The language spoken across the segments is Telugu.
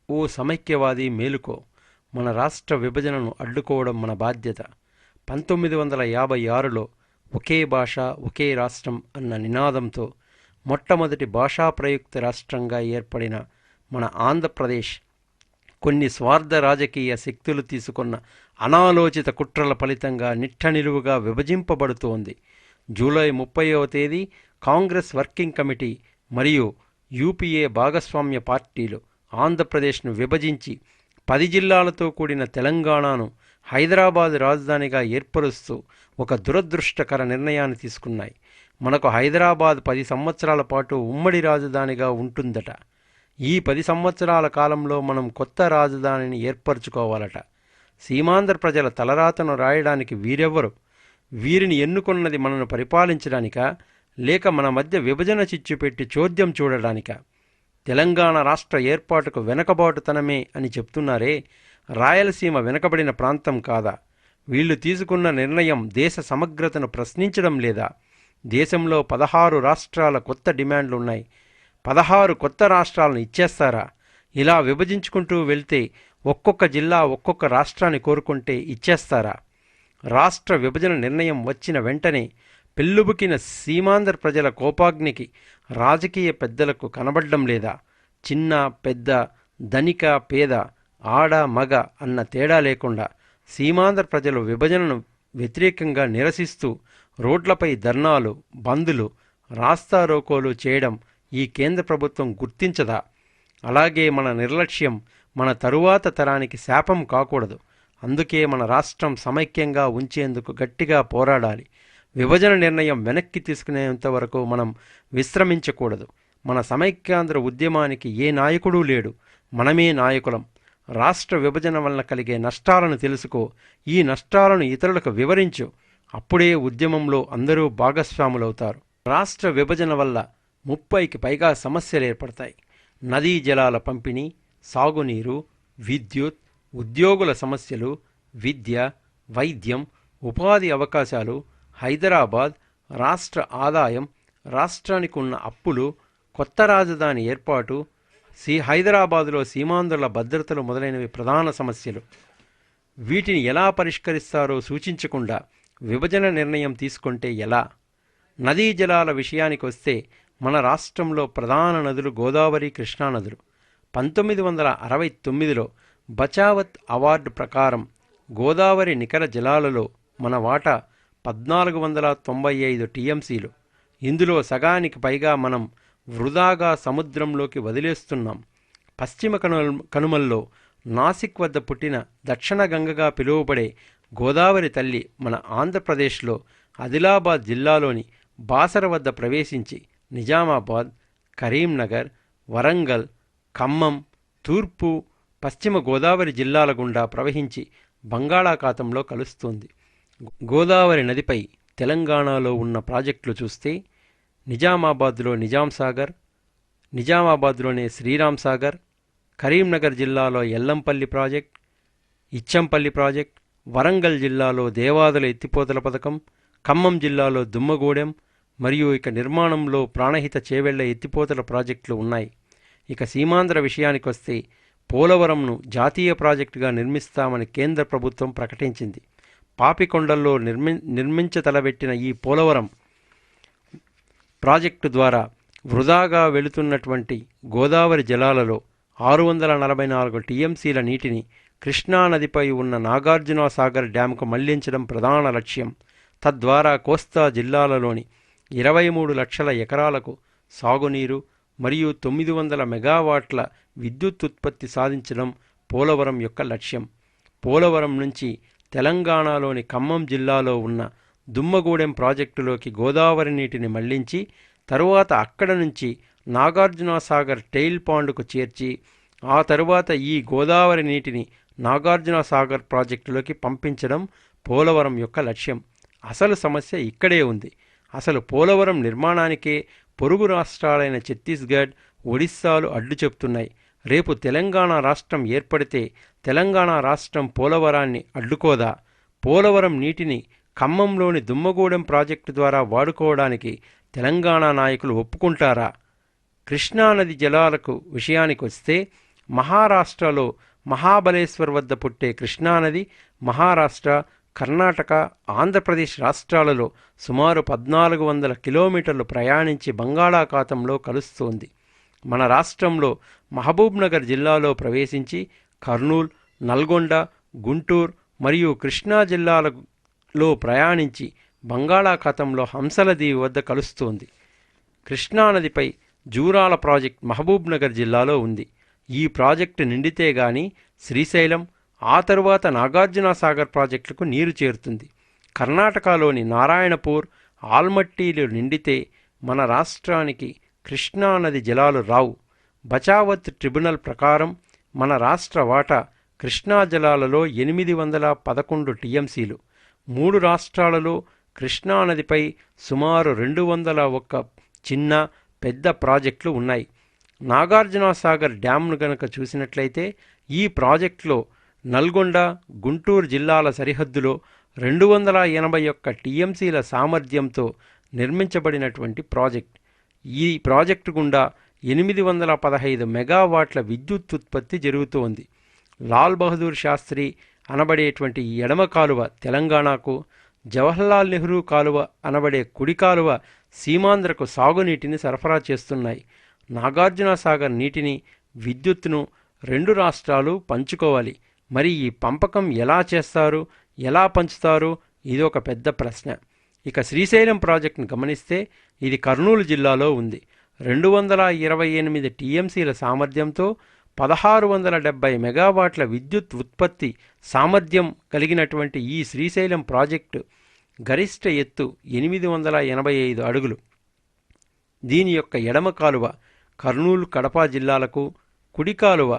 ఓ సమైక్యవాది మేలుకో, మన రాష్ట్ర విభజనను అడ్డుకోవడం మన బాధ్యత. 1956లో ఒకే భాష ఒకే రాష్ట్రం అన్న నినాదంతో మొట్టమొదటి భాషా ప్రయుక్త రాష్ట్రంగా ఏర్పడిన మన ఆంధ్రప్రదేశ్ కొన్ని స్వార్థ రాజకీయ శక్తులు తీసుకున్న అనాలోచిత కుట్రల ఫలితంగా నిట్టనిలువుగా విభజింపబడుతోంది. జూలై 30వ తేదీ కాంగ్రెస్ వర్కింగ్ కమిటీ మరియు యూపీఏ భాగస్వామ్య పార్టీలు ఆంధ్రప్రదేశ్ను విభజించి 10 జిల్లాలతో కూడిన తెలంగాణను హైదరాబాద్ రాజధానిగా ఏర్పరుస్తూ ఒక దురదృష్టకర నిర్ణయాన్ని తీసుకున్నాయి. మనకు హైదరాబాద్ 10 సంవత్సరాల పాటు ఉమ్మడి రాజధానిగా ఉంటుందట. ఈ 10 సంవత్సరాల కాలంలో మనం కొత్త రాజధానిని ఏర్పరచుకోవాలట. సీమాంధ్ర ప్రజల తలరాతను రాయడానికి వీరెవ్వరు? వీరిని ఎన్నుకున్నది మనను పరిపాలించడానికా, లేక మన మధ్య విభజన చిచ్చు పెట్టి చోద్యం చూడడానికా? తెలంగాణ రాష్ట్ర ఏర్పాటుకు వెనకబాటుతనమే అని చెప్తున్నారే, రాయలసీమ వెనకబడిన ప్రాంతం కాదా? వీళ్లు తీసుకున్న నిర్ణయం దేశ సమగ్రతను ప్రశ్నించడం లేదా? దేశంలో 16 రాష్ట్రాల కొత్త డిమాండ్లున్నాయి. 16 కొత్త రాష్ట్రాలను ఇచ్చేస్తారా? ఇలా విభజించుకుంటూ వెళ్తే ఒక్కొక్క జిల్లా ఒక్కొక్క రాష్ట్రాన్ని కోరుకుంటే ఇచ్చేస్తారా? రాష్ట్ర విభజన నిర్ణయం వచ్చిన వెంటనే పెల్లుబుకిన సీమాంధ్ర ప్రజల కోపాగ్నికి రాజకీయ పెద్దలకు కనబడ్డం లేదా? చిన్న పెద్ద, ధనిక పేద, ఆడ మగ అన్న తేడా లేకుండా సీమాంధ్ర ప్రజలు విభజనను వ్యతిరేకంగా నిరసిస్తూ రోడ్లపై ధర్నాలు, బందులు, రాస్తారోకోలు చేయడం ఈ కేంద్ర ప్రభుత్వం గుర్తించదా? అలాగే మన నిర్లక్ష్యం మన తరువాత తరానికి శాపం కాకూడదు. అందుకే మన రాష్ట్రం సమైక్యంగా ఉంచేందుకు గట్టిగా పోరాడాలి. విభజన నిర్ణయం వెనక్కి తీసుకునేంత వరకు మనం విశ్రమించకూడదు. మన సమైక్యాంధ్ర ఉద్యమానికి ఏ నాయకుడూ లేడు, మనమే నాయకులం. రాష్ట్ర విభజన వలన కలిగే నష్టాలను తెలుసుకో, ఈ నష్టాలను ఇతరులకు వివరించు. అప్పుడే ఉద్యమంలో అందరూ భాగస్వాములవుతారు. రాష్ట్ర విభజన వల్ల 30కి పైగా సమస్యలు ఏర్పడతాయి. నదీ జలాల పంపిణీ, సాగునీరు, విద్యుత్, ఉద్యోగుల సమస్యలు, విద్య, వైద్యం, ఉపాధి అవకాశాలు, హైదరాబాద్, రాష్ట్ర ఆదాయం, రాష్ట్రానికి ఉన్న అప్పులు, కొత్త రాజధాని ఏర్పాటు, హైదరాబాదులో సీమాంధ్రుల భద్రతలు మొదలైనవి ప్రధాన సమస్యలు. వీటిని ఎలా పరిష్కరిస్తారో సూచించకుండా విభజన నిర్ణయం తీసుకుంటే ఎలా? నదీ జలాల విషయానికి వస్తే మన రాష్ట్రంలో ప్రధాన నదులు గోదావరి, కృష్ణా నదులు. 1969లో బచావత్ అవార్డు ప్రకారం గోదావరి నికర జలాలలో మన వాటా 1495 టీఎంసీలు. ఇందులో సగానికి పైగా మనం వృధాగా సముద్రంలోకి వదిలేస్తున్నాం. పశ్చిమ కనుమల్లో నాసిక్ వద్ద పుట్టిన దక్షిణ గంగగా పిలువబడే గోదావరి తల్లి మన ఆంధ్రప్రదేశ్లో ఆదిలాబాద్ జిల్లాలోని బాసర వద్ద ప్రవేశించి నిజామాబాద్, కరీంనగర్, వరంగల్, ఖమ్మం, తూర్పు, పశ్చిమ గోదావరి జిల్లాల గుండా ప్రవహించి బంగాళాఖాతంలో కలుస్తుంది. గోదావరి నదిపై తెలంగాణలో ఉన్న ప్రాజెక్టులు చూస్తే నిజామాబాద్లో నిజాం సాగర్, నిజామాబాద్లోనే శ్రీరామ్ సాగర్, కరీంనగర్ జిల్లాలో ఎల్లంపల్లి ప్రాజెక్ట్, ఇచ్చంపల్లి ప్రాజెక్ట్, వరంగల్ జిల్లాలో దేవాదుల ఎత్తిపోతల పథకం, ఖమ్మం జిల్లాలో దుమ్మగూడెం మరియు ఇక నిర్మాణంలో ప్రాణహిత చేవెళ్ల ఎత్తిపోతల ప్రాజెక్టులు ఉన్నాయి. ఇక సీమాంధ్ర విషయానికి వస్తే పోలవరంను జాతీయ ప్రాజెక్టుగా నిర్మిస్తామని కేంద్ర ప్రభుత్వం ప్రకటించింది. పాపికొండల్లో నిర్మించతలబెట్టిన ఈ పోలవరం ప్రాజెక్టు ద్వారా వృధాగా వెళుతున్నటువంటి గోదావరి జలాలలో 644 టీఎంసీల నీటిని కృష్ణానదిపై ఉన్న నాగార్జున సాగర్ డ్యాంకు మళ్లించడం ప్రధాన లక్ష్యం. తద్వారా కోస్తా జిల్లాలలోని 23 లక్షల ఎకరాలకు సాగునీరు మరియు 900 మెగావాట్ల విద్యుత్ ఉత్పత్తి సాధించడం పోలవరం యొక్క లక్ష్యం. పోలవరం నుంచి తెలంగాణలోని ఖమ్మం జిల్లాలో ఉన్న దుమ్మగూడెం ప్రాజెక్టులోకి గోదావరి నీటిని మళ్లించి తరువాత అక్కడ నుంచి నాగార్జున సాగర్ టెయిల్ పాండ్కు చేర్చి ఆ తరువాత ఈ గోదావరి నీటిని నాగార్జున సాగర్ ప్రాజెక్టులోకి పంపించడం పోలవరం యొక్క లక్ష్యం. అసలు సమస్య ఇక్కడే ఉంది. అసలు పోలవరం నిర్మాణానికే పొరుగు రాష్ట్రాలైన ఛత్తీస్గఢ్, ఒడిస్సాలు అడ్డు చెప్తున్నాయి. రేపు తెలంగాణ రాష్ట్రం ఏర్పడితే తెలంగాణ రాష్ట్రం పోలవరాన్ని అడ్డుకోదా? పోలవరం నీటిని ఖమ్మంలోని దుమ్మగూడెం ప్రాజెక్టు ద్వారా వాడుకోవడానికి తెలంగాణ నాయకులు ఒప్పుకుంటారా? కృష్ణానది జలాలకు విషయానికి వస్తే మహారాష్ట్రలో మహాబలేశ్వర్ వద్ద పుట్టే కృష్ణానది మహారాష్ట్ర, కర్ణాటక, ఆంధ్రప్రదేశ్ రాష్ట్రాలలో సుమారు 1400 కిలోమీటర్లు ప్రయాణించి బంగాళాఖాతంలో కలుస్తోంది. మన రాష్ట్రంలో మహబూబ్నగర్ జిల్లాలో ప్రవేశించి కర్నూలు, నల్గొండ, గుంటూరు మరియు కృష్ణా జిల్లాలలో ప్రయాణించి బంగాళాఖాతంలో హంసలదీవి వద్ద కలుస్తోంది. కృష్ణానదిపై జూరాల ప్రాజెక్ట్ మహబూబ్నగర్ జిల్లాలో ఉంది. ఈ ప్రాజెక్టు నిండితే గాని శ్రీశైలం, ఆ తరువాత నాగార్జునసాగర్ ప్రాజెక్టులకు నీరు చేరుతుంది. కర్ణాటకలోని నారాయణపూర్, ఆల్మట్టీలు నిండితే మన రాష్ట్రానికి కృష్ణానది జలాలు రావు. బచావత్ ట్రిబ్యునల్ ప్రకారం మన రాష్ట్ర వాటా కృష్ణా జలాలలో 811 టీఎంసీలు. 3 రాష్ట్రాలలో కృష్ణానదిపై సుమారు 201 చిన్న, పెద్ద ప్రాజెక్టులు ఉన్నాయి. నాగార్జునసాగర్ డ్యాంను గనక చూసినట్లయితే ఈ ప్రాజెక్టులో నల్గొండ, గుంటూరు జిల్లాల సరిహద్దులో 281 టీఎంసీల సామర్థ్యంతో నిర్మించబడినటువంటి ప్రాజెక్ట్. ఈ ప్రాజెక్టు గుండా 815 మెగావాట్ల విద్యుత్ ఉత్పత్తి జరుగుతోంది. లాల్ బహదూర్ శాస్త్రి అనబడేటువంటి ఈ ఎడమ కాలువ తెలంగాణకు, జవహర్లాల్ నెహ్రూ కాలువ అనబడే కుడి కాలువ సీమాంధ్రకు సాగునీటిని సరఫరా చేస్తున్నాయి. నాగార్జునసాగర్ నీటిని, విద్యుత్తును 2 రాష్ట్రాలు పంచుకోవాలి. మరి ఈ పంపకం ఎలా చేస్తారు, ఎలా పంచుతారు, ఇది ఒక పెద్ద ప్రశ్న. ఇక శ్రీశైలం ప్రాజెక్టును గమనిస్తే ఇది కర్నూలు జిల్లాలో ఉంది. 228 టీఎంసీల సామర్థ్యంతో 1670 మెగావాట్ల విద్యుత్ ఉత్పత్తి సామర్థ్యం కలిగినటువంటి ఈ శ్రీశైలం ప్రాజెక్టు గరిష్ట ఎత్తు 885 అడుగులు. దీని యొక్క ఎడమ కాలువ కర్నూలు, కడప జిల్లాలకు, కుడి కాలువ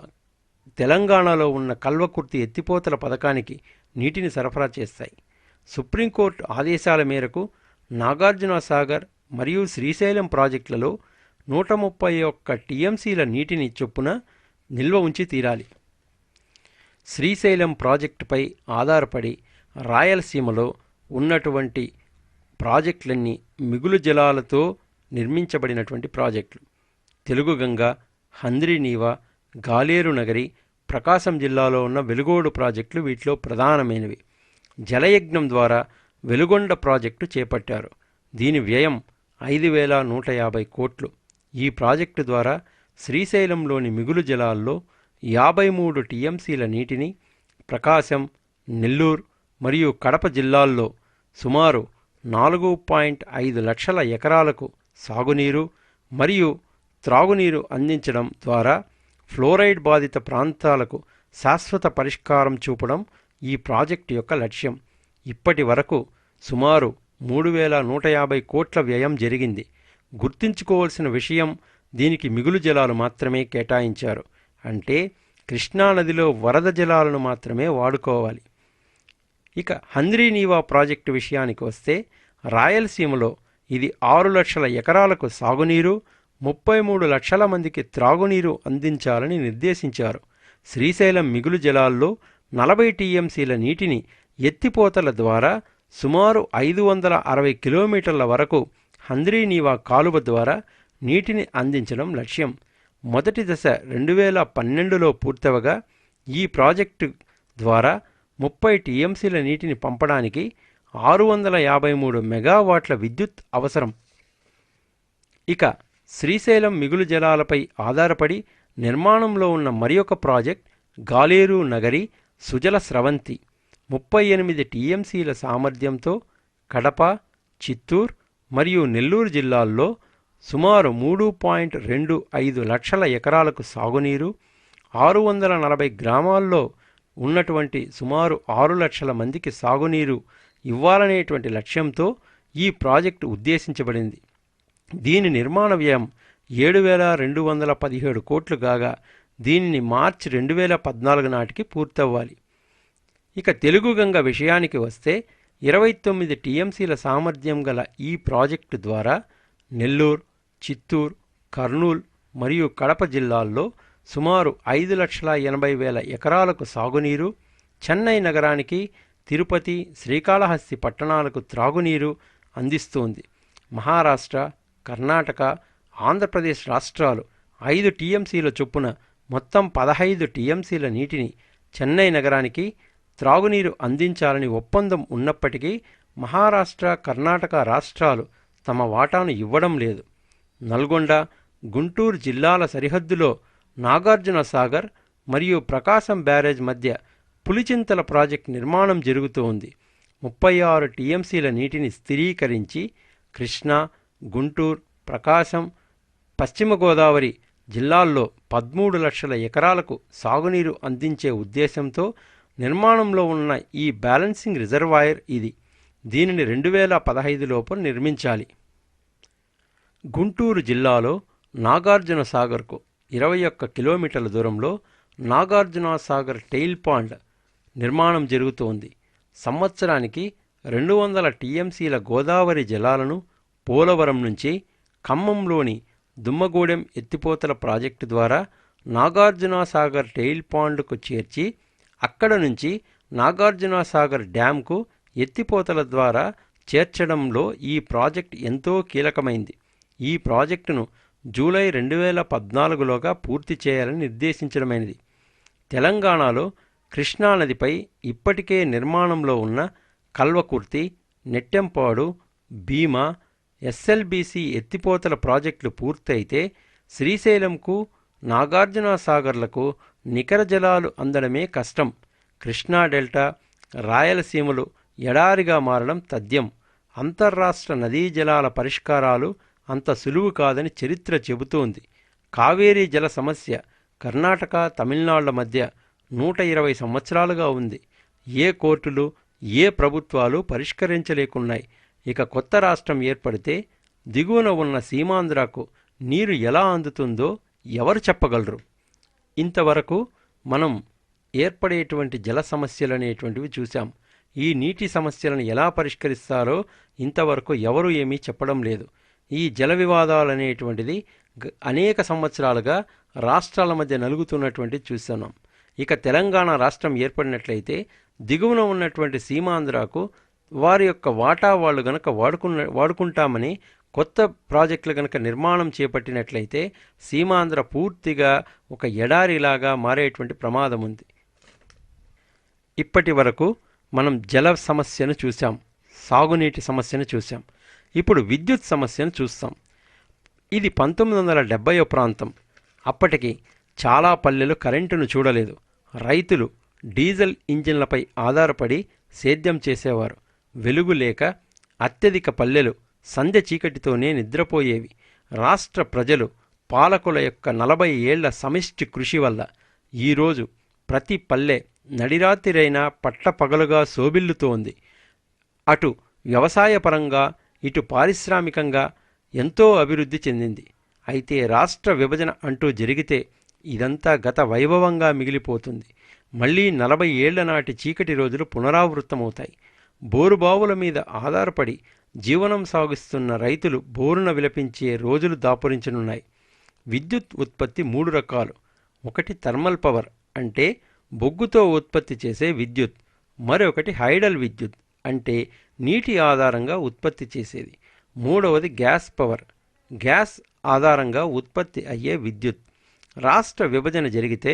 తెలంగాణలో ఉన్న కల్వకుర్తి ఎత్తిపోతల పథకానికి నీటిని సరఫరా చేస్తాయి. సుప్రీంకోర్టు ఆదేశాల మేరకు నాగార్జునసాగర్ మరియు శ్రీశైలం ప్రాజెక్టులలో 131 టీఎంసీల నీటిని చొప్పున నిల్వ ఉంచి తీరాలి. శ్రీశైలం ప్రాజెక్టుపై ఆధారపడి రాయలసీమలో ఉన్నటువంటి ప్రాజెక్టులన్నీ మిగులు జలాలతో నిర్మించబడినటువంటి ప్రాజెక్టులు. తెలుగుగంగ, హంద్రీనీవా, గాలేరు నగరి, ప్రకాశం జిల్లాలో ఉన్న వెలుగోడు ప్రాజెక్టులు వీటిలో ప్రధానమైనవి. జలయజ్ఞం ద్వారా వెలుగొండ ప్రాజెక్టు చేపట్టారు. దీని వ్యయం 5150 కోట్లు. ఈ ప్రాజెక్టు ద్వారా శ్రీశైలంలోని మిగులు జలాల్లో 53 టీఎంసీల నీటిని ప్రకాశం, నెల్లూరు మరియు కడప జిల్లాల్లో సుమారు 4.5 లక్షల ఎకరాలకు సాగునీరు మరియు త్రాగునీరు అందించడం ద్వారా ఫ్లోరైడ్ బాధిత ప్రాంతాలకు శాశ్వత పరిష్కారం చూపడం ఈ ప్రాజెక్టు యొక్క లక్ష్యం. ఇప్పటి వరకు సుమారు 3150 కోట్ల వ్యయం జరిగింది. గుర్తుంచుకోవాల్సిన విషయం, దీనికి మిగులు జలాలు మాత్రమే కేటాయించారు. అంటే కృష్ణానదిలో వరద జలాలను మాత్రమే వాడుకోవాలి. ఇక హంద్రీనీవా ప్రాజెక్టు విషయానికి వస్తే రాయలసీమలో ఇది 6 లక్షల ఎకరాలకు సాగునీరు, 33 లక్షల మందికి త్రాగునీరు అందించాలని నిర్దేశించారు. శ్రీశైలం మిగులు జలాల్లో 40 టీఎంసీల నీటిని ఎత్తిపోతల ద్వారా సుమారు 560 కిలోమీటర్ల వరకు హంద్రీనీవా కాలువ ద్వారా నీటిని అందించడం లక్ష్యం. మొదటి దశ 2012లో పూర్తవగా ఈ ప్రాజెక్టు ద్వారా 30 టీఎంసీల నీటిని పంపడానికి 653 మెగావాట్ల విద్యుత్ అవసరం. ఇక శ్రీశైలం మిగులు జలాలపై ఆధారపడి నిర్మాణంలో ఉన్న మరియొక ప్రాజెక్ట్ గాలేరు నగరి సుజల స్రవంతి 38 టీఎంసీల సామర్థ్యంతో కడప, చిత్తూరు మరియు నెల్లూరు జిల్లాల్లో సుమారు 3.25 లక్షల ఎకరాలకు సాగునీరు, 640 గ్రామాల్లో ఉన్నటువంటి సుమారు 6 లక్షల మందికి సాగునీరు ఇవ్వాలనేటువంటి లక్ష్యంతో ఈ ప్రాజెక్టు ఉద్దేశించబడింది. దీని నిర్మాణ వ్యయం 7,217 కోట్లు కాగా దీనిని మార్చి 2014 నాటికి పూర్తవ్వాలి. ఇక తెలుగుగంగ విషయానికి వస్తే 29 టీఎంసీల సామర్థ్యం గల ఈ ప్రాజెక్టు ద్వారా నెల్లూరు, చిత్తూరు, కర్నూలు మరియు కడప జిల్లాల్లో సుమారు 5,80,000 ఎకరాలకు సాగునీరు, చెన్నై నగరానికి, తిరుపతి, శ్రీకాళహస్తి పట్టణాలకు త్రాగునీరు అందిస్తోంది. మహారాష్ట్ర, కర్ణాటక, ఆంధ్రప్రదేశ్ రాష్ట్రాలు 5 టీఎంసీల చొప్పున మొత్తం 15 టీఎంసీల నీటిని చెన్నై నగరానికి త్రాగునీరు అందించాలని ఒప్పందం ఉన్నప్పటికీ మహారాష్ట్ర, కర్ణాటక రాష్ట్రాలు తమ వాటాను ఇవ్వడం లేదు. నల్గొండ, గుంటూరు జిల్లాల సరిహద్దులో నాగార్జున సాగర్ మరియు ప్రకాశం బ్యారేజ్ మధ్య పులిచింతల ప్రాజెక్టు నిర్మాణం జరుగుతూ ఉంది. 36 టీఎంసీల నీటిని స్థిరీకరించి కృష్ణా, గుంటూరు, ప్రకాశం, పశ్చిమ గోదావరి జిల్లాల్లో 13 లక్షల ఎకరాలకు సాగునీరు అందించే ఉద్దేశంతో నిర్మాణంలో ఉన్న ఈ బ్యాలెన్సింగ్ రిజర్వాయర్ ఇది. దీనిని 2015 లోపు నిర్మించాలి. గుంటూరు జిల్లాలో నాగార్జున సాగర్కు 21 కిలోమీటర్ల దూరంలో నాగార్జున సాగర్ టెయిల్ పాండ్ నిర్మాణం జరుగుతోంది. సంవత్సరానికి 200 టీఎంసీల గోదావరి జలాలను పోలవరం నుంచి ఖమ్మంలోని దుమ్మగూడెం ఎత్తిపోతల ప్రాజెక్టు ద్వారా నాగార్జున సాగర్ టెయిల్ పాండ్కు చేర్చి అక్కడ నుంచి నాగార్జున సాగర్ డ్యాంకు ఎత్తిపోతల ద్వారా చేర్చడంలో ఈ ప్రాజెక్టు ఎంతో కీలకమైంది. ఈ ప్రాజెక్టును జూలై 2014లోగా పూర్తి చేయాలని నిర్దేశించడమైనది. తెలంగాణలో కృష్ణానదిపై ఇప్పటికే నిర్మాణంలో ఉన్న కల్వకుర్తి, నెట్టెంపాడు, భీమా, ఎస్ఎల్బీసీ ఎత్తిపోతల ప్రాజెక్టులు పూర్తయితే శ్రీశైలంకు, నాగార్జున సాగర్లకు నికర జలాలు అందడమే కష్టం. కృష్ణా డెల్టా, రాయలసీమలు ఎడారిగా మారడం తథ్యం. అంతర్రాష్ట్ర నదీ జలాల పరిష్కారాలు అంత సులువు కాదని చరిత్ర చెబుతోంది. కావేరీ జల సమస్య కర్ణాటక, తమిళనాడుల మధ్య 120 సంవత్సరాలుగా ఉంది. ఏ కోర్టులు, ఏ ప్రభుత్వాలు పరిష్కరించలేకున్నాయి. ఇక కొత్త రాష్ట్రం ఏర్పడితే దిగువన ఉన్న సీమాంధ్రకు నీరు ఎలా అందుతుందో ఎవరు చెప్పగలరు? ఇంతవరకు మనం ఏర్పడేటువంటి జల సమస్యలు అనేటువంటివి చూసాం. ఈ నీటి సమస్యలను ఎలా పరిష్కరిస్తారో ఇంతవరకు ఎవరు ఏమీ చెప్పడం లేదు. ఈ జల వివాదాలు అనేటువంటిది అనేక సంవత్సరాలుగా రాష్ట్రాల మధ్య నలుగుతున్నటువంటిది చూస్తున్నాం. ఇక తెలంగాణ రాష్ట్రం ఏర్పడినట్లయితే దిగువన ఉన్నటువంటి సీమాంధ్రకు వారి యొక్క వాటా వాళ్ళు గనక వాడుకుంటామని కొత్త ప్రాజెక్టులు గనక నిర్మాణం చేపట్టినట్లయితే సీమాంధ్ర పూర్తిగా ఒక ఎడారిలాగా మారేటువంటి ప్రమాదం ఉంది. ఇప్పటి వరకు మనం జల సమస్యను చూసాం, సాగునీటి సమస్యను చూసాం. ఇప్పుడు విద్యుత్ సమస్యను చూస్తాం. ఇది 1970 ప్రాంతం. అప్పటికి చాలా పల్లెలు కరెంటును చూడలేదు. రైతులు డీజిల్ ఇంజిన్లపై ఆధారపడి సేద్యం చేసేవారు. వెలుగు లేక అత్యధిక పల్లెలు సంధ్య చీకటితోనే నిద్రపోయేవి. రాష్ట్ర ప్రజలు పాలకుల యొక్క 40 ఏళ్ల సమిష్టి కృషి వల్ల ఈరోజు ప్రతి పల్లె నడిరాత్రిరైనా పట్టపగలుగా శోభిల్లుతోంది. అటు వ్యవసాయపరంగా, ఇటు పారిశ్రామికంగా ఎంతో అభివృద్ధి చెందింది. అయితే రాష్ట్ర విభజన అంటూ జరిగితే ఇదంతా గత వైభవంగా మిగిలిపోతుంది. మళ్ళీ 40 ఏళ్ల నాటి చీకటి రోజులు పునరావృత్తమవుతాయి. బోరుబావుల మీద ఆధారపడి జీవనం సాగిస్తున్న రైతులు బోరున విలపించే రోజులు దాపురించనున్నాయి. విద్యుత్ ఉత్పత్తి 3 రకాలు. ఒకటి థర్మల్ పవర్, అంటే బొగ్గుతో ఉత్పత్తి చేసే విద్యుత్. మరొకటి హైడల్ విద్యుత్, అంటే నీటి ఆధారంగా ఉత్పత్తి చేసేది. మూడవది గ్యాస్ పవర్, గ్యాస్ ఆధారంగా ఉత్పత్తి అయ్యే విద్యుత్. రాష్ట్ర విభజన జరిగితే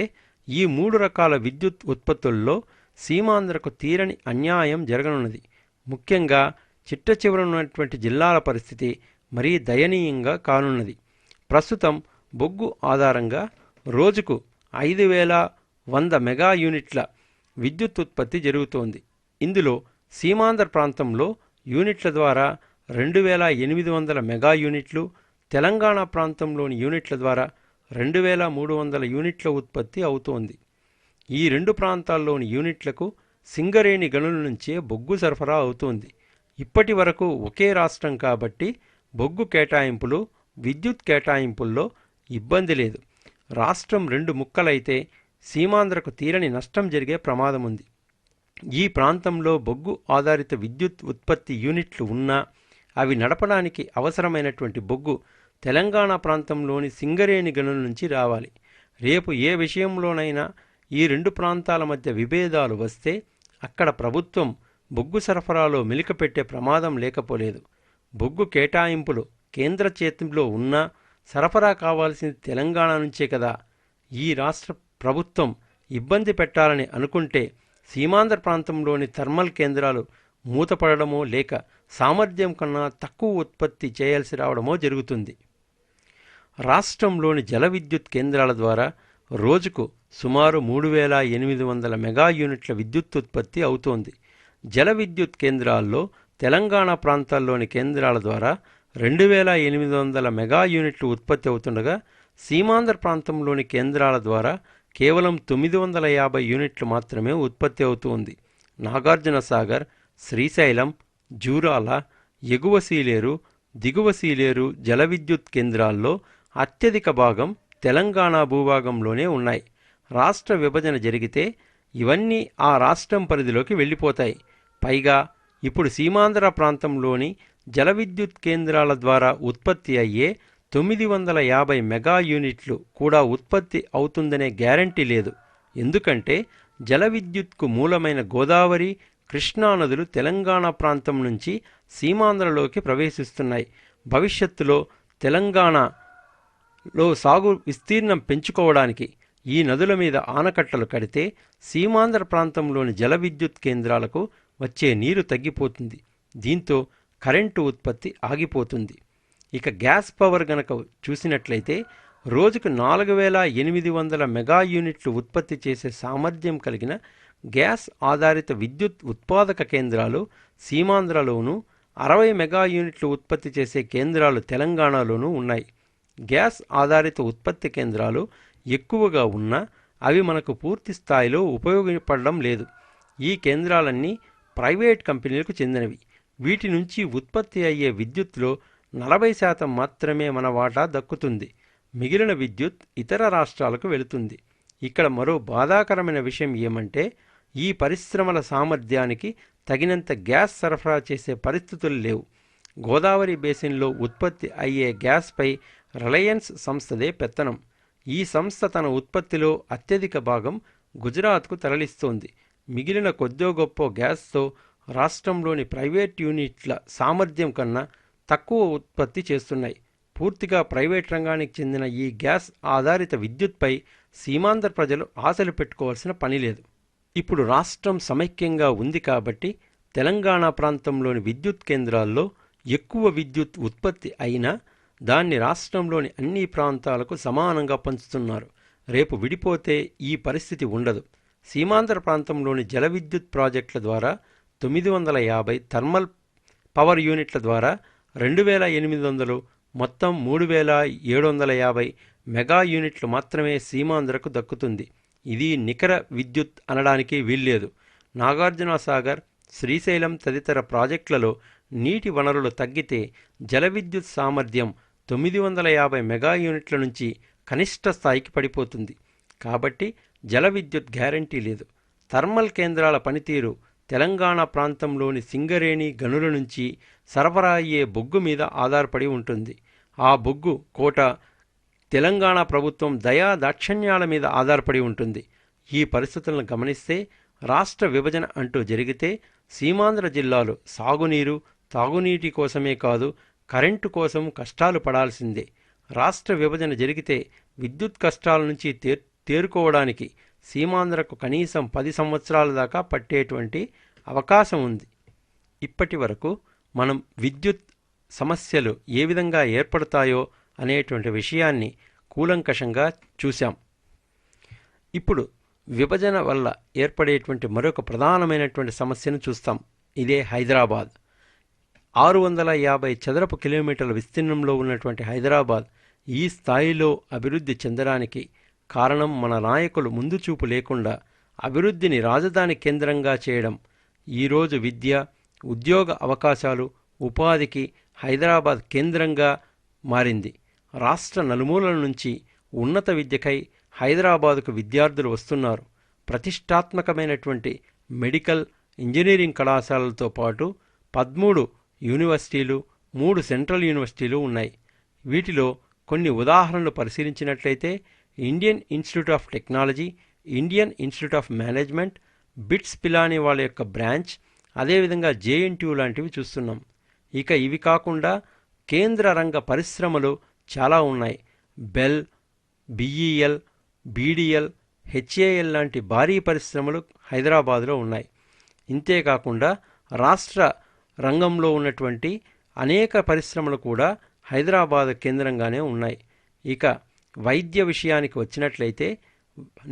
ఈ 3 రకాల విద్యుత్ ఉత్పత్తుల్లో సీమాంధ్రకు తీరని అన్యాయం జరగనున్నది. ముఖ్యంగా చిట్ట చివరనున్నటువంటి జిల్లాల పరిస్థితి మరీ దయనీయంగా కానున్నది. ప్రస్తుతం బొగ్గు ఆధారంగా రోజుకు 5100 మెగా యూనిట్ల విద్యుత్ ఉత్పత్తి జరుగుతోంది. ఇందులో సీమాంధ్ర ప్రాంతంలో యూనిట్ల ద్వారా 2800 మెగా యూనిట్లు, తెలంగాణ ప్రాంతంలోని యూనిట్ల ద్వారా 2300 యూనిట్ల ఉత్పత్తి అవుతోంది. ఈ 2 ప్రాంతాల్లోని యూనిట్లకు సింగరేణి గనుల నుంచే బొగ్గు సరఫరా అవుతోంది. ఇప్పటి వరకు ఒకే రాష్ట్రం కాబట్టి బొగ్గు కేటాయింపులు, విద్యుత్ కేటాయింపుల్లో ఇబ్బంది లేదు. రాష్ట్రం 2 ముక్కలైతే సీమాంధ్రకు తీరని నష్టం జరిగే ప్రమాదం ఉంది. ఈ ప్రాంతంలో బొగ్గు ఆధారిత విద్యుత్ ఉత్పత్తి యూనిట్లు ఉన్నా అవి నడపడానికి అవసరమైనటువంటి బొగ్గు తెలంగాణ ప్రాంతంలోని సింగరేణి గనుల నుంచి రావాలి. రేపు ఏ విషయంలోనైనా ఈ 2 ప్రాంతాల మధ్య విభేదాలు వస్తే అక్కడ ప్రభుత్వం బొగ్గు సరఫరాలో మెలికపెట్టే ప్రమాదం లేకపోలేదు. బొగ్గు కేటాయింపులు కేంద్ర చేతిలో ఉన్నా సరఫరా కావాల్సింది తెలంగాణ నుంచే కదా. ఈ రాష్ట్ర ప్రభుత్వం ఇబ్బంది పెట్టాలని అనుకుంటే సీమాంధ్ర ప్రాంతంలోని థర్మల్ కేంద్రాలు మూతపడడమో లేక సామర్థ్యం కన్నా తక్కువ ఉత్పత్తి చేయాల్సి రావడమో జరుగుతుంది. రాష్ట్రంలోని జల విద్యుత్ కేంద్రాల ద్వారా రోజుకు సుమారు 3800 మెగా యూనిట్ల విద్యుత్ ఉత్పత్తి అవుతోంది. జల విద్యుత్ కేంద్రాల్లో తెలంగాణ ప్రాంతాల్లోని కేంద్రాల ద్వారా 2800 మెగా యూనిట్లు ఉత్పత్తి అవుతుండగా సీమాంధ్ర ప్రాంతంలోని కేంద్రాల ద్వారా కేవలం 950 యూనిట్లు మాత్రమే ఉత్పత్తి అవుతుంది. నాగార్జున సాగర్, శ్రీశైలం, జూరాల, ఎగువ సీలేరు, దిగువ సీలేరు జల విద్యుత్ కేంద్రాల్లో అత్యధిక భాగం తెలంగాణ భూభాగంలోనే ఉన్నాయి. రాష్ట్ర విభజన జరిగితే ఇవన్నీ ఆ రాష్ట్రం పరిధిలోకి వెళ్ళిపోతాయి. పైగా ఇప్పుడు సీమాంధ్ర ప్రాంతంలోని జల విద్యుత్ కేంద్రాల ద్వారా ఉత్పత్తి అయ్యే 950 మెగా యూనిట్లు కూడా ఉత్పత్తి అవుతుందనే గ్యారంటీ లేదు. ఎందుకంటే జల విద్యుత్కు మూలమైన గోదావరి, కృష్ణా నదులు తెలంగాణ ప్రాంతం నుంచి సీమాంధ్రలోకి ప్రవేశిస్తున్నాయి. భవిష్యత్తులో తెలంగాణలో సాగు విస్తీర్ణం పెంచుకోవడానికి ఈ నదుల మీద ఆనకట్టలు కడితే సీమాంధ్ర ప్రాంతంలోని జల విద్యుత్ కేంద్రాలకు వచ్చే నీరు తగ్గిపోతుంది. దీంతో కరెంటు ఉత్పత్తి ఆగిపోతుంది. ఇక గ్యాస్ పవర్ గనక చూసినట్లయితే రోజుకు 4800 మెగా యూనిట్లు ఉత్పత్తి చేసే సామర్థ్యం కలిగిన గ్యాస్ ఆధారిత విద్యుత్ ఉత్పాదక కేంద్రాలు సీమాంధ్రలోనూ, 60 మెగా యూనిట్లు ఉత్పత్తి చేసే కేంద్రాలు తెలంగాణలోనూ ఉన్నాయి. గ్యాస్ ఆధారిత ఉత్పత్తి కేంద్రాలు ఎక్కువగా ఉన్నా అవి మనకు పూర్తి స్థాయిలో ఉపయోగపడడం లేదు. ఈ కేంద్రాలన్నీ ప్రైవేట్ కంపెనీలకు చెందినవి. వీటి నుంచి ఉత్పత్తి అయ్యే విద్యుత్తులో 40% మాత్రమే మన వాటా దక్కుతుంది. మిగిలిన విద్యుత్ ఇతర రాష్ట్రాలకు వెళుతుంది. ఇక్కడ మరో బాధాకరమైన విషయం ఏమంటే ఈ పరిశ్రమల సామర్థ్యానికి తగినంత గ్యాస్ సరఫరా చేసే పరిస్థితులు లేవు. గోదావరి బేసిన్లో ఉత్పత్తి అయ్యే గ్యాస్పై రిలయన్స్ సంస్థదే పెత్తనం. ఈ సంస్థ తన ఉత్పత్తిలో అత్యధిక భాగం గుజరాత్కు తరలిస్తోంది. మిగిలిన కొద్దో గొప్ప గ్యాస్తో రాష్ట్రంలోని ప్రైవేట్ యూనిట్ల సామర్థ్యం కన్నా తక్కువ ఉత్పత్తి చేస్తున్నాయి. పూర్తిగా ప్రైవేట్ రంగానికి చెందిన ఈ గ్యాస్ ఆధారిత విద్యుత్పై సీమాంధ్ర ప్రజలు ఆశలు పెట్టుకోవాల్సిన పని లేదు. ఇప్పుడు రాష్ట్రం సమైక్యంగా ఉంది కాబట్టి తెలంగాణ ప్రాంతంలోని విద్యుత్ కేంద్రాల్లో ఎక్కువ విద్యుత్ ఉత్పత్తి అయినా దాన్ని రాష్ట్రంలోని అన్ని ప్రాంతాలకు సమానంగా పంచుతున్నారు. రేపు విడిపోతే ఈ పరిస్థితి ఉండదు. సీమాంధ్ర ప్రాంతంలోని జల విద్యుత్ ప్రాజెక్టుల ద్వారా 950 థర్మల్ పవర్ యూనిట్ల ద్వారా 2800, మొత్తం 3750 మెగా యూనిట్లు మాత్రమే సీమాంధ్రకు దక్కుతుంది. ఇది నికర విద్యుత్ అనడానికి వీల్లేదు. నాగార్జున సాగర్, శ్రీశైలం తదితర ప్రాజెక్టులలో నీటి వనరులు తగ్గితే జల విద్యుత్ సామర్థ్యం 950 మెగా యూనిట్ల నుంచి కనిష్ట స్థాయికి పడిపోతుంది. కాబట్టి జల విద్యుత్ గ్యారంటీ లేదు. థర్మల్ కేంద్రాల పనితీరు తెలంగాణ ప్రాంతంలోని సింగరేణి గనుల నుంచి సరఫరా అయ్యే బొగ్గు మీద ఆధారపడి ఉంటుంది. ఆ బొగ్గు కోట తెలంగాణ ప్రభుత్వం దయా దాక్షిణ్యాల మీద ఆధారపడి ఉంటుంది. ఈ పరిస్థితులను గమనిస్తే రాష్ట్ర విభజన అంటూ జరిగితే సీమాంధ్ర జిల్లాలు సాగునీరు, తాగునీటి కోసమే కాదు కరెంటు కోసం కష్టాలు పడాల్సిందే. రాష్ట్ర విభజన జరిగితే విద్యుత్ కష్టాల నుంచి తేరుకోవడానికి సీమాంధ్రకు కనీసం 10 సంవత్సరాల దాకా పట్టేటువంటి అవకాశం ఉంది. ఇప్పటి వరకు మనం విద్యుత్ సమస్యలు ఏ విధంగా ఏర్పడతాయో అనేటువంటి విషయాన్ని కూలంకషంగా చూశాం. ఇప్పుడు విభజన వల్ల ఏర్పడేటువంటి మరొక ప్రధానమైనటువంటి సమస్యను చూస్తాం. ఇదే హైదరాబాద్. 650 చదరపు కిలోమీటర్ల విస్తీర్ణంలో ఉన్నటువంటి హైదరాబాద్ ఈ స్థాయిలో అభివృద్ధి చెందడానికి కారణం మన నాయకులు ముందు చూపు లేకుండా అభివృద్ధిని రాజధాని కేంద్రంగా చేయడం. ఈరోజు విద్య, ఉద్యోగ అవకాశాలు, ఉపాధికి హైదరాబాద్ కేంద్రంగా మారింది. రాష్ట్ర నలుమూలల నుంచి ఉన్నత విద్యకై హైదరాబాదుకు విద్యార్థులు వస్తున్నారు. ప్రతిష్టాత్మకమైనటువంటి మెడికల్, ఇంజనీరింగ్ కళాశాలలతో పాటు 13 యూనివర్సిటీలు, 3 సెంట్రల్ యూనివర్సిటీలు ఉన్నాయి. వీటిలో కొన్ని ఉదాహరణలు పరిశీలించినట్లయితే Indian institute of technology, Indian institute of management, bits Pilani వాళ్ళ యొక్క బ్రాంచ్, అదేవిధంగా JNTU లాంటివి చూస్తున్నాం. ఇక ఇవి కాకుండా కేంద్ర రంగ పరిశ్రమలు చాలా ఉన్నాయి. బెల్, BEL, బీడీఎల్, హెచ్ఏఎల్ లాంటి భారీ పరిశ్రమలు హైదరాబాదులో ఉన్నాయి. ఇంతేకాకుండా రాష్ట్ర రంగంలో ఉన్నటువంటి అనేక పరిశ్రమలు కూడా హైదరాబాద్ కేంద్రంగానే ఉన్నాయి. ఇక వైద్య విషయానికి వచ్చినట్లయితే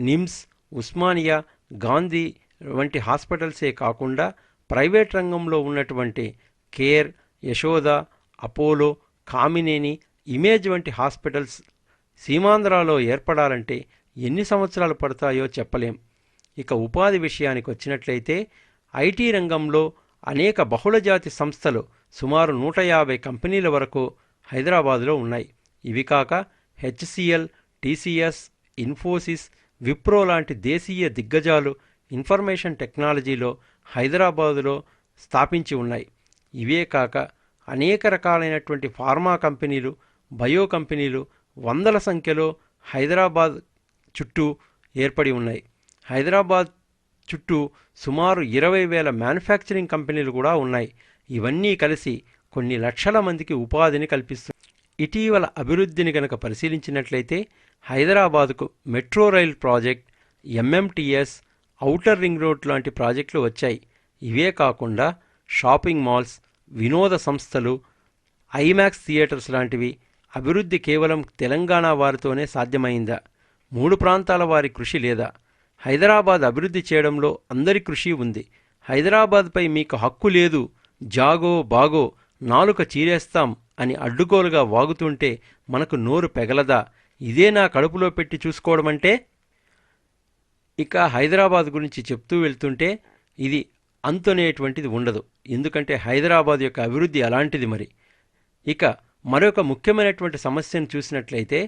నిమ్స్, ఉస్మానియా, గాంధీ వంటి హాస్పిటల్సే కాకుండా ప్రైవేట్ రంగంలో ఉన్నటువంటి care, Yashoda, Apollo, Kamineni, image వంటి హాస్పిటల్స్ సీమాంధ్రలో ఏర్పడాలంటే ఎన్ని సంవత్సరాలు పడతాయో చెప్పలేం. ఇక ఉపాధి విషయానికి వచ్చినట్లయితే ఐటీ రంగంలో అనేక బహుళజాతి సంస్థలు సుమారు 150 కంపెనీల వరకు హైదరాబాదులో ఉన్నాయి. ఇవి కాక హెచ్సిఎల్, టీసీఎస్, ఇన్ఫోసిస్, విప్రో లాంటి దేశీయ దిగ్గజాలు ఇన్ఫర్మేషన్ టెక్నాలజీలో హైదరాబాదులో స్థాపించి ఉన్నాయి. ఇవే కాక అనేక రకాలైనటువంటి ఫార్మా కంపెనీలు, బయో కంపెనీలు వందల సంఖ్యలో హైదరాబాద్ చుట్టూ ఏర్పడి ఉన్నాయి. హైదరాబాద్ చుట్టూ సుమారు 20,000 మ్యానుఫ్యాక్చరింగ్ కంపెనీలు కూడా ఉన్నాయి. ఇవన్నీ కలిసి కొన్ని లక్షల మందికి ఉపాధిని కల్పిస్తుంది. ఇటీవల అభివృద్ధిని గనక పరిశీలించినట్లయితే హైదరాబాదుకు metro rail project, MMTS, outer ring road లాంటి ప్రాజెక్టులు వచ్చాయి. ఇవే కాకుండా షాపింగ్ మాల్స్, వినోద సంస్థలు, ఐమాక్స్ థియేటర్స్ లాంటివి అభివృద్ధి కేవలం తెలంగాణ వారితోనే సాధ్యమైందా? 3 ప్రాంతాల వారి కృషి లేదా? హైదరాబాద్ అభివృద్ధి చేయడంలో అందరి కృషి ఉంది. హైదరాబాద్పై మీకు హక్కు లేదు, జాగో బాగో, నాలుక చీరేస్తాం అని అడ్డుగోలుగా వాగుతుంటే మనకు నోరు పెగలదా? ఇదే నా కడుపులో పెట్టి చూసుకోవడమంటే? ఇక హైదరాబాద్ గురించి చెప్తూ వెళ్తుంటే ఇది అంతనేటువంటిది ఉండదు. ఎందుకంటే హైదరాబాద్ యొక్క అభివృద్ధి అలాంటిది. మరి ఇక మరొక ముఖ్యమైనటువంటి సమస్యను చూసినట్లయితే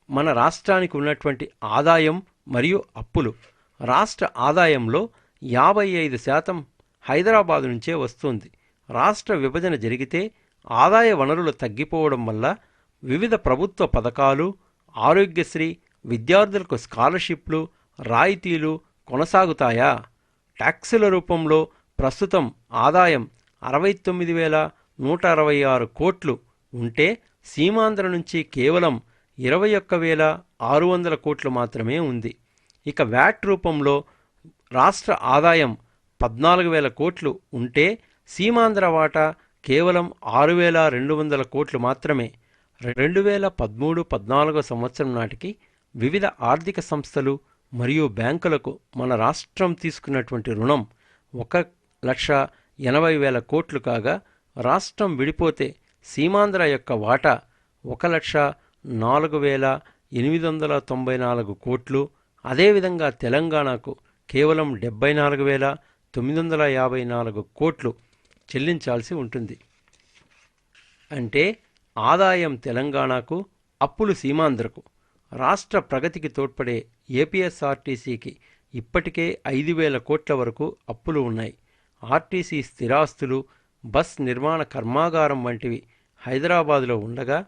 మన రాష్ట్రానికి ఉన్నటువంటి ఆదాయం మరియు అప్పులు. రాష్ట్ర ఆదాయంలో 55% హైదరాబాదు నుంచే వస్తుంది. రాష్ట్ర విభజన జరిగితే ఆదాయ వనరులు తగ్గిపోవడం వల్ల వివిధ ప్రభుత్వ పథకాలు, ఆరోగ్యశ్రీ, విద్యార్థులకు స్కాలర్షిప్లు, రాయితీలు కొనసాగుతాయా? ట్యాక్సుల రూపంలో ప్రస్తుతం ఆదాయం 69,166 కోట్లు ఉంటే సీమాంధ్ర నుంచి కేవలం 21,600 కోట్లు మాత్రమే ఉంది. ఇక వ్యాట్ రూపంలో రాష్ట్ర ఆదాయం 14,000 కోట్లు ఉంటే సీమాంధ్ర వాటా కేవలం 6,200 కోట్లు మాత్రమే. 2013-14 సంవత్సరం నాటికి వివిధ ఆర్థిక సంస్థలు మరియు బ్యాంకులకు మన రాష్ట్రం తీసుకున్నటువంటి రుణం 1,80,000 కోట్లు కాగా, రాష్ట్రం విడిపోతే సీమాంధ్ర యొక్క వాటా 1,04,894 కోట్లు. అదేవిధంగా తెలంగాణకు కేవలం 74,954 కోట్లు చెల్లించాల్సి ఉంటుంది. అంటే ఆదాయం తెలంగాణకు, అప్పులు సీమాంధ్రకు. రాష్ట్ర ప్రగతికి తోడ్పడే ఏపీఎస్ఆర్టీసీకి ఇప్పటికే 5,000 కోట్ల వరకు అప్పులు ఉన్నాయి. ఆర్టీసీ స్థిరాస్తులు, బస్ నిర్మాణ కర్మాగారం వంటివి హైదరాబాదులో ఉండగా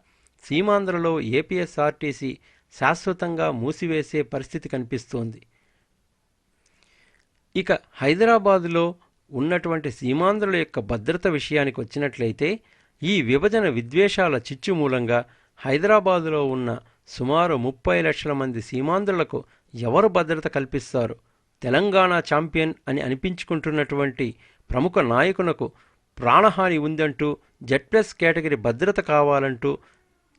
సీమాంధ్రలో ఏపీఎస్ఆర్టీసీ శాశ్వతంగా మూసివేసే పరిస్థితి కనిపిస్తోంది. ఇక హైదరాబాదులో ఉన్నటువంటి సీమాంధ్రుల యొక్క భద్రత విషయానికి వచ్చినట్లయితే ఈ విభజన విద్వేషాల చిచ్చు మూలంగా హైదరాబాదులో ఉన్న సుమారు 30 లక్షల మంది సీమాంధ్రులకు ఎవరు భద్రత కల్పిస్తారు? తెలంగాణ ఛాంపియన్ అని అనిపించుకుంటున్నటువంటి ప్రముఖ నాయకునకు ప్రాణహాని ఉందంటూ జెడ్+ కేటగిరీ భద్రత కావాలంటూ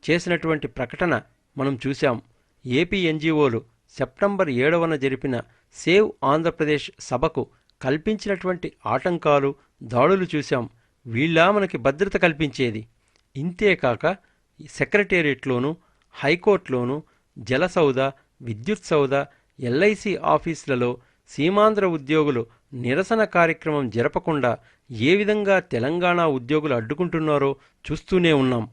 చేసినటువంటి ప్రకటన మనం చూశాం. ఏపీ ఎన్జిఓలు సెప్టెంబర్ 7న జరిపిన సేవ్ ఆంధ్రప్రదేశ్ సభకు కల్పించినటువంటి ఆటంకాలు, దాడులు చూశాం. వీళ్ళా మనకి భద్రత కల్పించేది? ఇంతేకాక సెక్రటేరియట్లోనూ, హైకోర్టులోనూ, జలసౌధ, విద్యుత్ సౌధ, ఎల్ఐసి ఆఫీసులలో సీమాంధ్ర ఉద్యోగులు నిరసన కార్యక్రమం జరపకుండా ఏ విధంగా తెలంగాణ ఉద్యోగులు అడ్డుకుంటున్నారో చూస్తూనే ఉన్నాం.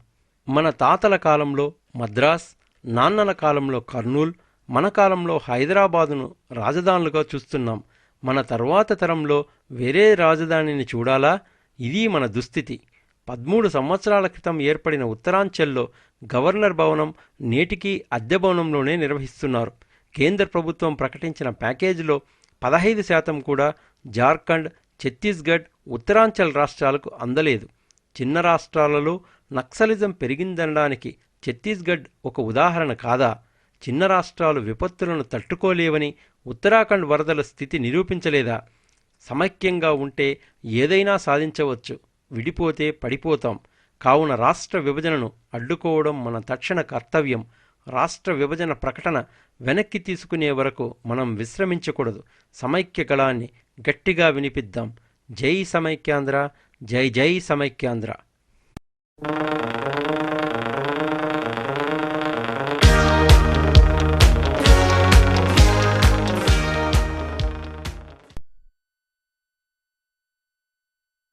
మన తాతల కాలంలో మద్రాస్, నాన్నల కాలంలో కర్నూల్, మన కాలంలో హైదరాబాదును రాజధానులుగా చూస్తున్నాం. మన తర్వాత తరంలో వేరే రాజధానిని చూడాలా? ఇది మన దుస్థితి. 13 సంవత్సరాల క్రితం ఏర్పడిన ఉత్తరాంచల్లో గవర్నర్ భవనం నేటికీ అద్దె భవనంలోనే నిర్వహిస్తున్నారు. కేంద్ర ప్రభుత్వం ప్రకటించిన ప్యాకేజీలో 15% కూడా జార్ఖండ్, ఛత్తీస్గఢ్, ఉత్తరాంచల్ రాష్ట్రాలకు అందలేదు. చిన్న రాష్ట్రాలలో నక్సలిజం పెరిగిందనడానికి ఛత్తీస్గఢ్ ఒక ఉదాహరణ కాదా? చిన్న రాష్ట్రాలు విపత్తులను తట్టుకోలేవని ఉత్తరాఖండ్ వరదల స్థితి నిరూపించలేదా? సమైక్యంగా ఉంటే ఏదైనా సాధించవచ్చు, విడిపోతే పడిపోతాం. కావున రాష్ట్ర విభజనను అడ్డుకోవడం మన తక్షణ కర్తవ్యం. రాష్ట్ర విభజన ప్రకటన వెనక్కి తీసుకునే వరకు మనం విశ్రమించకూడదు. సమైక్య గళాన్ని గట్టిగా వినిపిద్దాం. జై సమైక్యాంధ్ర, జై జై సమైక్యాంధ్ర.